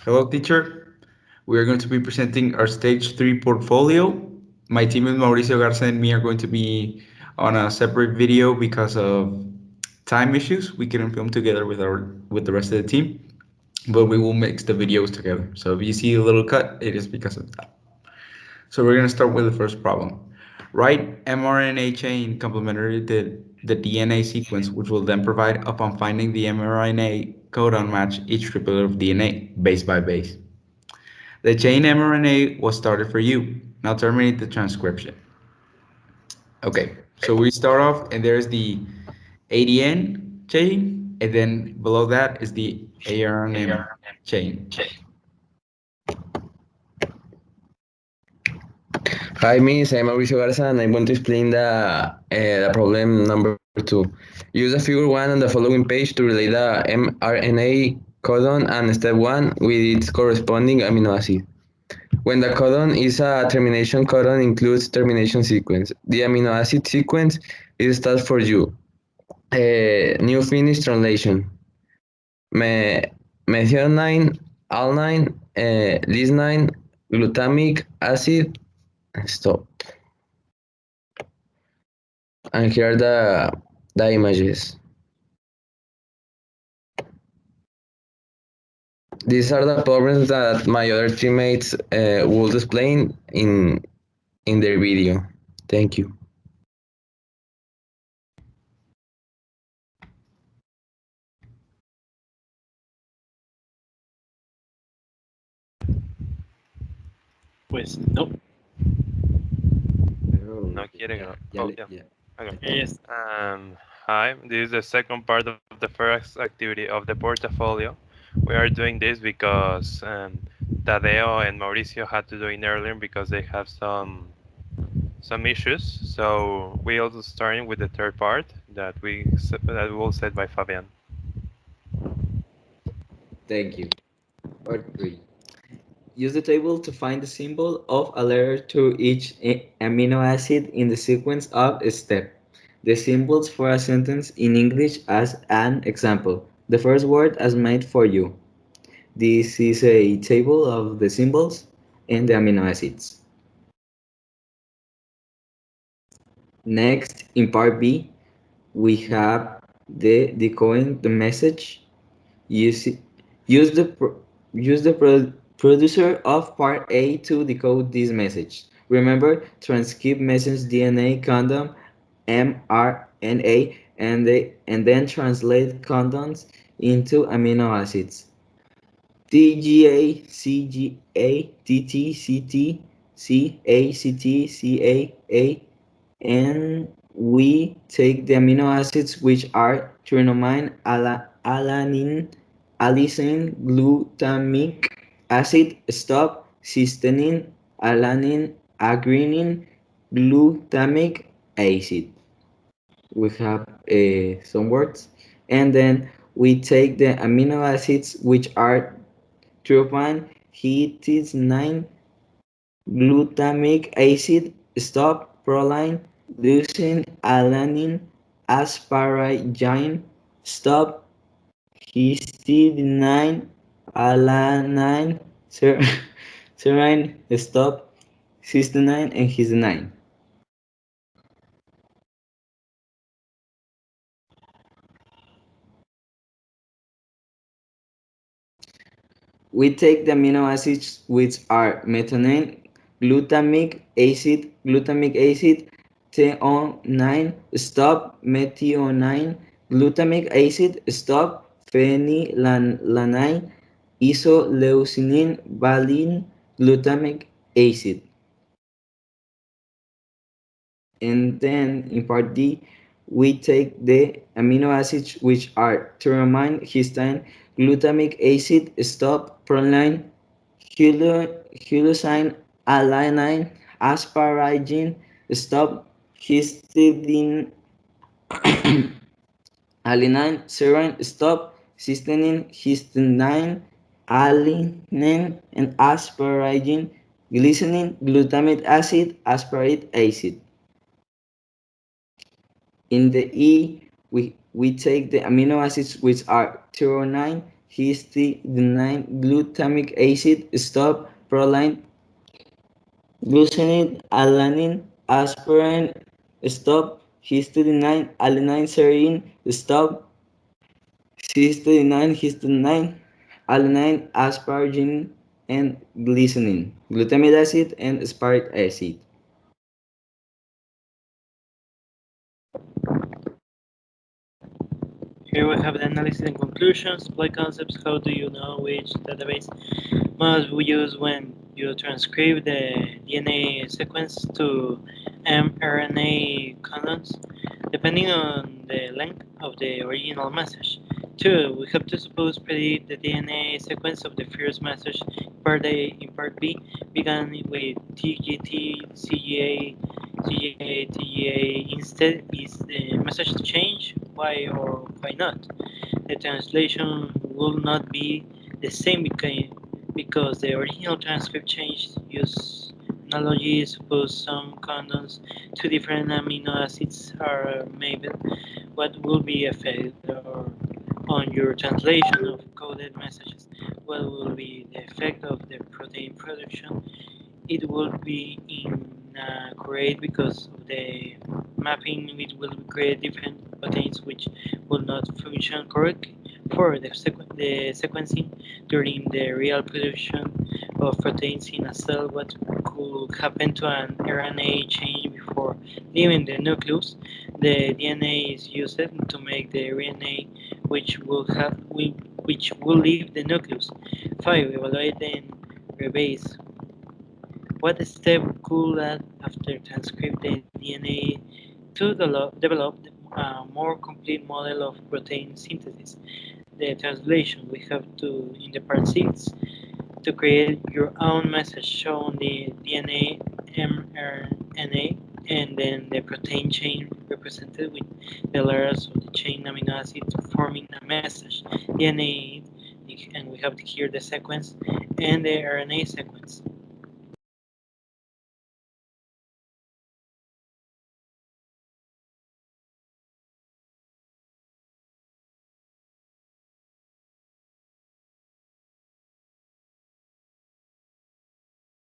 Hello, teacher. We are going to be presenting our stage 3 portfolio. My team is Mauricio Garza and me are going to be on a separate video because of time issues. We couldn't film together with the rest of the team, but we will mix the videos together. So if you see a little cut, it is because of that. So we're going to start with the first problem. Write mRNA chain complementary to the DNA sequence, which will then provide, upon finding the mRNA codon match, each triplet of DNA, base by base. The chain mRNA was started for you. Now terminate the transcription. Okay, so we start off, and there's the ADN chain, and then below that is the ARNM chain. Hi, Miss. I'm Mauricio Garza, and I'm going to explain the problem number two. Use the figure one on the following page to relate the mRNA codon and step one with its corresponding amino acid. When the codon is a termination codon includes termination sequence. The amino acid sequence is stands for U. New Finnish translation. Me, methionine, alanine, lysine, glutamic acid. Stop. And here are the images. These are the problems that my other teammates will explain in their video. Thank you. Pues no. No quiere grabar. Oh, yeah. Yeah. Okay. Yes. Hi, this is the second part of the first activity of the portfolio. We are doing this because Tadeo and Mauricio had to do it earlier because they have some issues. So we also starting with the third part that will said by Fabian. Thank you. Part 3. Use the table to find the symbol of a letter to each amino acid in the sequence of a step. The symbols for a sentence in English as an example. The first word as made for you. This is a table of the symbols and the amino acids. Next, in part B, we have the decoding the message. Use, use the producer of part A to decode this message. Remember, transcript message DNA condom mRNA and then translate condoms into amino acids. TGA, CGA, TT, CT, CA, CT, CAA, and we take the amino acids which are trinomine, alanine, allicin, glutamic acid, stop, cysteine, alanine, agrenin, glutamic acid. We have some words, and then we take the amino acids which are tryptophan, histidine, glutamic acid, stop, proline, leucine, alanine, asparagine, stop, histidine, alanine, serine, stop, cysteine, and histidine. We take the amino acids which are methionine, glutamic acid, theonine, stop, methionine, glutamic acid, stop, phenylalanine, isoleucine, valine, glutamic acid. And then in part D, we take the amino acids which are tyramine, histine, glutamic acid, stop, proline, leucine, alanine, asparagine, stop, histidine, alanine, serine, stop, cysteine, histidine, alanine, and asparagine, glycine, glutamic acid, aspartate acid. In the E, we take the amino acids which are threonine, histidine, glutamic acid, stop, proline, glucinate, alanine, aspirin, stop, histidine, alanine, serine, stop, histidine, alanine, asparagine, and glycine, glutamate acid, and aspartic acid. Here we have the analysis and conclusions. Supply concepts. How do you know which database must we use when you transcribe the DNA sequence to mRNA codons, depending on the length of the original message? 2. We have to suppose predict the DNA sequence of the first message part A in part B began with TGT, CGA, CGA, TGA. Instead, is the message change? Why or why not? The translation will not be the same because the original transcript changed. Use analogy. Suppose some condoms, two different amino acids are made. What will be effect on your translation of coded messages? What will be the effect of the protein production? It will be inaccurate because of the mapping. It will create different proteins which will not function correctly for the sequencing during the real production of proteins in a cell. What could happen to an RNA change before leaving the nucleus? The DNA is used to make the RNA which will leave the nucleus. 5. Evaluate and rebase. What step could add after transcript the DNA to develop a more complete model of protein synthesis? The translation we have to in the part 6 to create your own message showing the DNA, mRNA, and then the protein chain represented with the letters of the chain amino acid forming a message. DNA, and we have here the sequence and the RNA sequence.